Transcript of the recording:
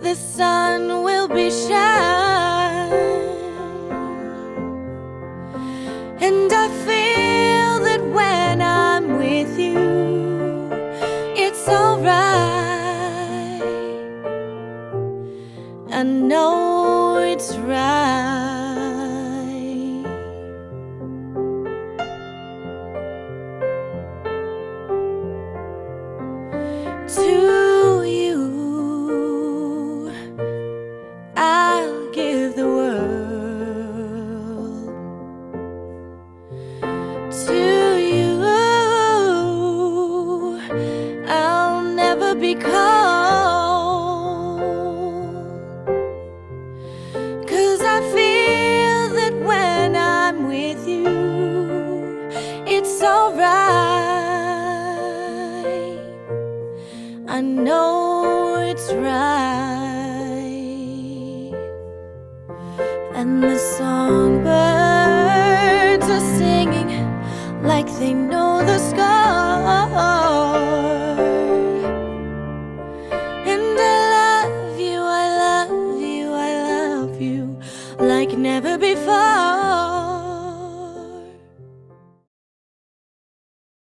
the sun will be shine, and I feel that when I'm with you, it's alright. I know it's right. To you, I'll give the world. To you, I'll never be cold, 'cause I feel that when I'm with you, it's alright. I know it's right. And the songbirds are singing like they know the sky.